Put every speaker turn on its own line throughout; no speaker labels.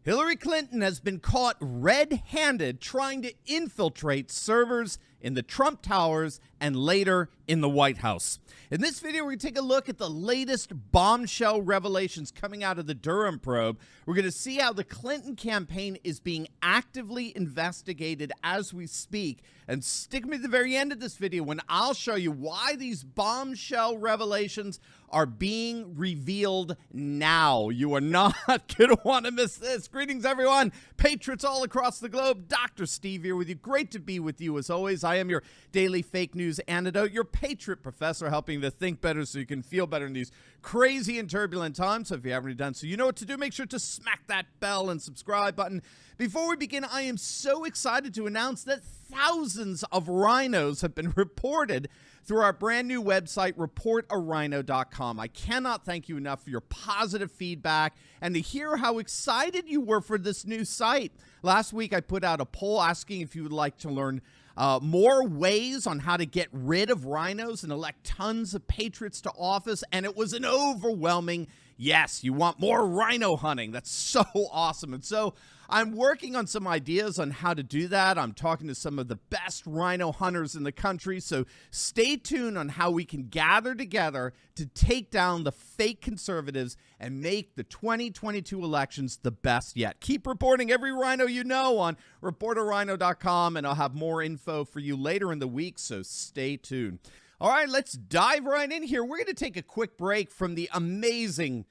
Hillary Clinton has been caught red-handed trying to infiltrate servers in the Trump Towers and later in the White House. In this video, we're going to take a look at the latest bombshell revelations coming out of the Durham probe. We're going to see how the Clinton campaign is being actively investigated as we speak. And stick me to the very end of this video when I'll show you why these bombshell revelations are being revealed now. You are not going to want to miss this. Greetings, everyone. Patriots all across the globe. Dr. Steve here with you. Great to be with you as always. I am your daily fake news antidote, your Patriot professor, helping to think better so you can feel better in these crazy and turbulent times. So if you haven't already done so, you know what to do. Make sure to smack that bell and subscribe button. Before we begin, I am so excited to announce that thousands of rhinos have been reported through our brand new website, reportarhino.com. I cannot thank you enough for your positive feedback and to hear how excited you were for this new site. Last week, I put out a poll asking if you would like to learn more ways on how to get rid of rhinos and elect tons of patriots to office, and it was an overwhelming yes. You want more rhino hunting. That's so awesome. And so I'm working on some ideas on how to do that. I'm talking to some of the best rhino hunters in the country, so stay tuned on how we can gather together to take down the fake conservatives and make the 2022 elections the best yet. Keep reporting every rhino you know on reportarhino.com, and I'll have more info for you later in the week, so stay tuned. All right, let's dive right in here. We're going to take a quick break from the amazing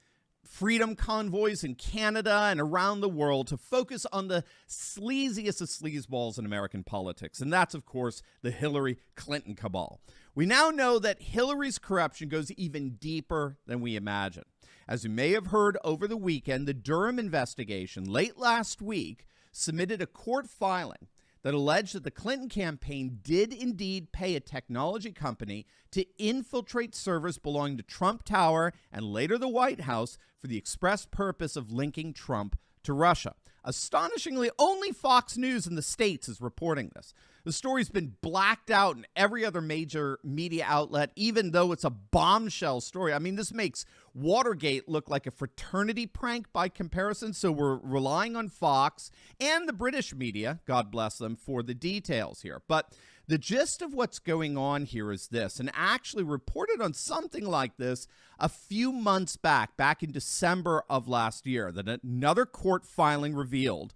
freedom convoys in Canada and around the world to focus on the sleaziest of sleazeballs in American politics, and that's, of course, the Hillary Clinton cabal. We now know that Hillary's corruption goes even deeper than we imagine. As you may have heard over the weekend, the Durham investigation late last week submitted a court filing that alleged that the Clinton campaign did indeed pay a technology company to infiltrate servers belonging to Trump Tower and later the White House for the express purpose of linking Trump to Russia. Astonishingly, only Fox News in the States is reporting this. The story's been blacked out in every other major media outlet, even though it's a bombshell story. I mean, this makes Watergate look like a fraternity prank by comparison, so we're relying on Fox and the British media, God bless them, for the details here. But the gist of what's going on here is this, and actually reported on something like this a few months back in December of last year, that another court filing revealed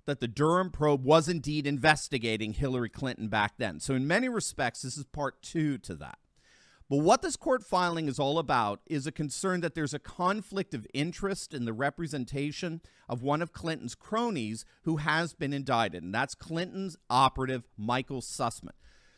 that the Durham probe was indeed investigating Hillary Clinton back then. So in many respects, this is part two to that. But what this court filing is all about is a concern that there's a conflict of interest in the representation of one of Clinton's cronies who has been indicted, and that's Clinton's operative, Michael Sussman.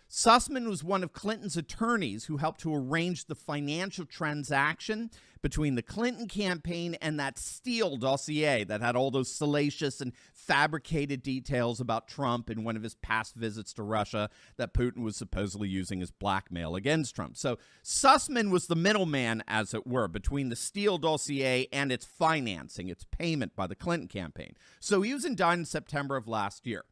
Sussman was one of Clinton's attorneys who helped to arrange the financial transaction between the Clinton campaign and that Steele dossier that had all those salacious and fabricated details about Trump in one of his past visits to Russia that Putin was supposedly using as blackmail against Trump. So Sussman was the middleman, as it were, between the Steele dossier and its financing, its payment by the Clinton campaign. So he was indicted in September of last year.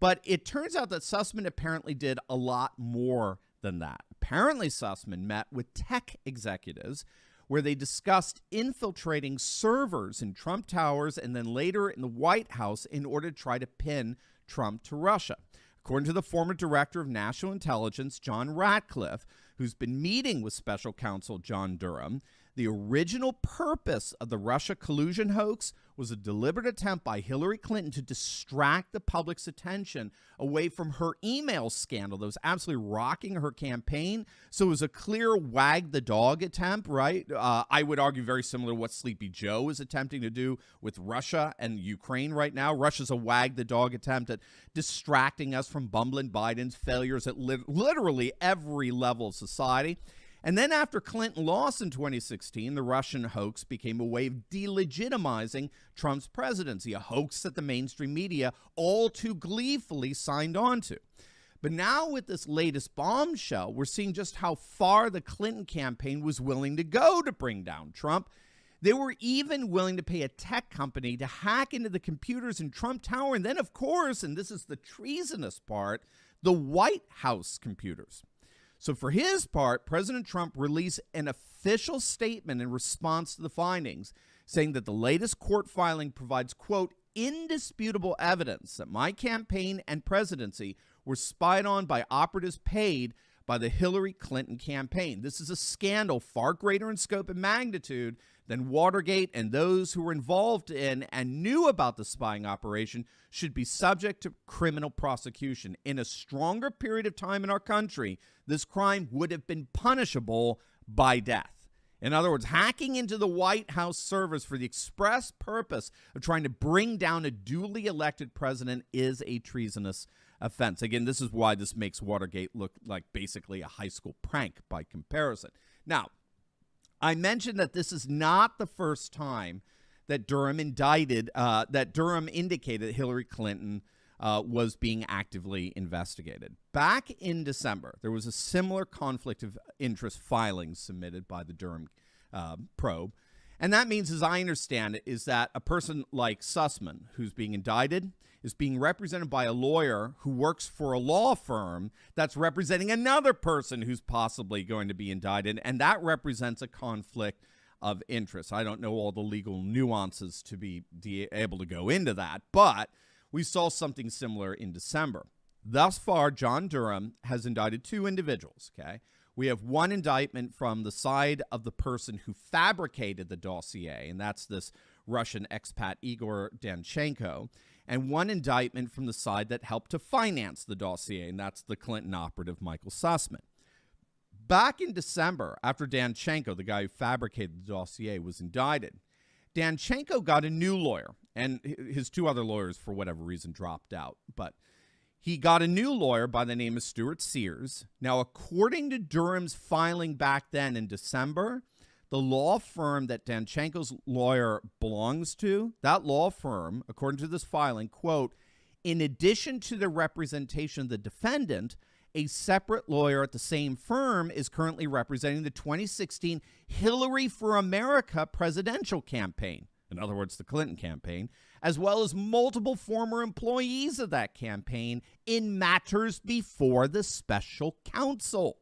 But it turns out that Sussman apparently did a lot more than that. Apparently, Sussman met with tech executives where they discussed infiltrating servers in Trump Towers and then later in the White House in order to try to pin Trump to Russia. According to the former director of national intelligence, John Ratcliffe, who's been meeting with special counsel John Durham, the original purpose of the Russia collusion hoax was a deliberate attempt by Hillary Clinton to distract the public's attention away from her email scandal that was absolutely rocking her campaign. So it was a clear wag the dog attempt, right? I would argue very similar to what Sleepy Joe is attempting to do with Russia and Ukraine right now. Russia's a wag the dog attempt at distracting us from bumbling Biden's failures at literally every level of society. And then after Clinton lost in 2016, the Russian hoax became a way of delegitimizing Trump's presidency, a hoax that the mainstream media all too gleefully signed on to. But now with this latest bombshell, we're seeing just how far the Clinton campaign was willing to go to bring down Trump. They were even willing to pay a tech company to hack into the computers in Trump Tower. And then, of course, and this is the treasonous part, the White House computers. So for his part, President Trump released an official statement in response to the findings, saying that the latest court filing provides, quote, indisputable evidence that my campaign and presidency were spied on by operatives paid by the Hillary Clinton campaign. This is a scandal far greater in scope and magnitude than Watergate, and those who were involved in and knew about the spying operation should be subject to criminal prosecution. In a stronger period of time in our country, this crime would have been punishable by death. In other words, hacking into the White House servers for the express purpose of trying to bring down a duly elected president is a treasonous offense. Again, this is why this makes Watergate look like basically a high school prank by comparison. Now, I mentioned that this is not the first time that Durham indicated that Hillary Clinton was being actively investigated. Back in December, there was a similar conflict of interest filing submitted by the Durham probe. And that means, as I understand it, is that a person like Sussman, who's being indicted, is being represented by a lawyer who works for a law firm that's representing another person who's possibly going to be indicted, and that represents a conflict of interest. I don't know all the legal nuances to be able to go into that, but we saw something similar in December. Thus far, John Durham has indicted two individuals, okay? We have one indictment from the side of the person who fabricated the dossier, and that's this Russian expat Igor Danchenko, and one indictment from the side that helped to finance the dossier, and that's the Clinton operative Michael Sussman. Back in December, after Danchenko, the guy who fabricated the dossier, was indicted, Danchenko got a new lawyer, and his two other lawyers, for whatever reason, dropped out. But he got a new lawyer by the name of Stuart Sears. Now, according to Durham's filing back then in December, the law firm that Danchenko's lawyer belongs to, that law firm, according to this filing, quote, in addition to the representation of the defendant, a separate lawyer at the same firm is currently representing the 2016 Hillary for America presidential campaign, in other words, the Clinton campaign, as well as multiple former employees of that campaign in matters before the special counsel.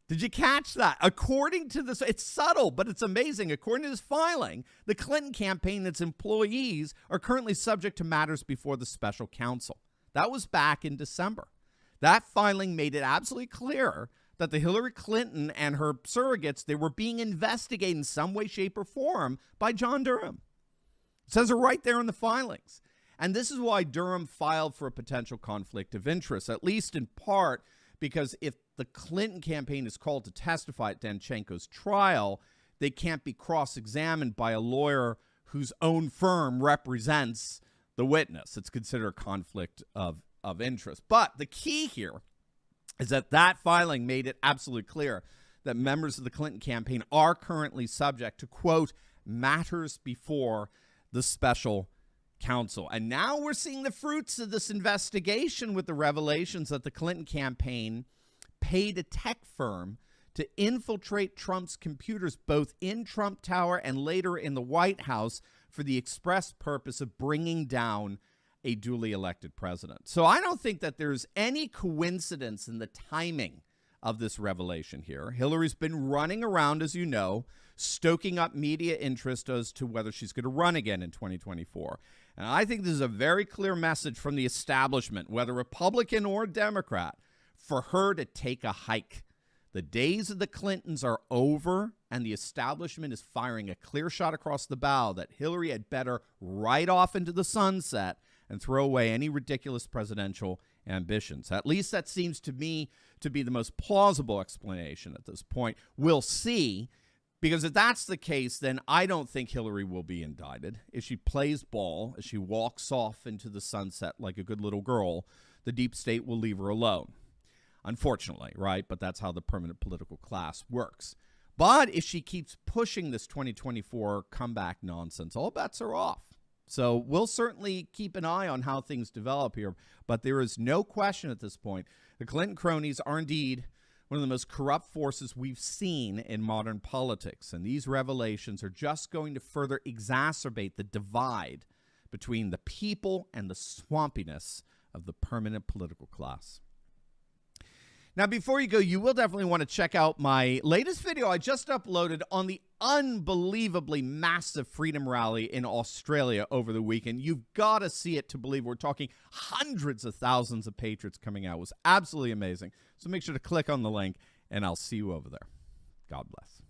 Did you catch that? According to this, it's subtle, but it's amazing. According to this filing, the Clinton campaign and its employees are currently subject to matters before the special counsel. That was back in December. That filing made it absolutely clear that the Hillary Clinton and her surrogates, they were being investigated in some way, shape, or form by John Durham. It says it right there in the filings. And this is why Durham filed for a potential conflict of interest, at least in part because if the Clinton campaign is called to testify at Danchenko's trial, they can't be cross-examined by a lawyer whose own firm represents the witness. It's considered a conflict of interest. But the key here is that filing made it absolutely clear that members of the Clinton campaign are currently subject to, quote, matters before the special counsel. And now we're seeing the fruits of this investigation with the revelations that the Clinton campaign paid a tech firm to infiltrate Trump's computers both in Trump Tower and later in the White House for the express purpose of bringing down a duly elected president. So I don't think that there's any coincidence in the timing of this revelation here. Hillary's been running around, as you know, stoking up media interest as to whether she's going to run again in 2024. And I think this is a very clear message from the establishment, whether Republican or Democrat, for her to take a hike. The days of the Clintons are over, and the establishment is firing a clear shot across the bow that Hillary had better ride off into the sunset and throw away any ridiculous presidential ambitions. At least that seems to me to be the most plausible explanation at this point. We'll see, because if that's the case, then I don't think Hillary will be indicted. If she plays ball, as she walks off into the sunset like a good little girl, the deep state will leave her alone. Unfortunately, right? But that's how the permanent political class works. But if she keeps pushing this 2024 comeback nonsense, all bets are off. So we'll certainly keep an eye on how things develop here. But there is no question at this point, the Clinton cronies are indeed one of the most corrupt forces we've seen in modern politics. And these revelations are just going to further exacerbate the divide between the people and the swampiness of the permanent political class. Now, before you go, you will definitely want to check out my latest video I just uploaded on the unbelievably massive freedom rally in Australia over the weekend. You've got to see it to believe. We're talking hundreds of thousands of patriots coming out. It was absolutely amazing. So make sure to click on the link, and I'll see you over there. God bless.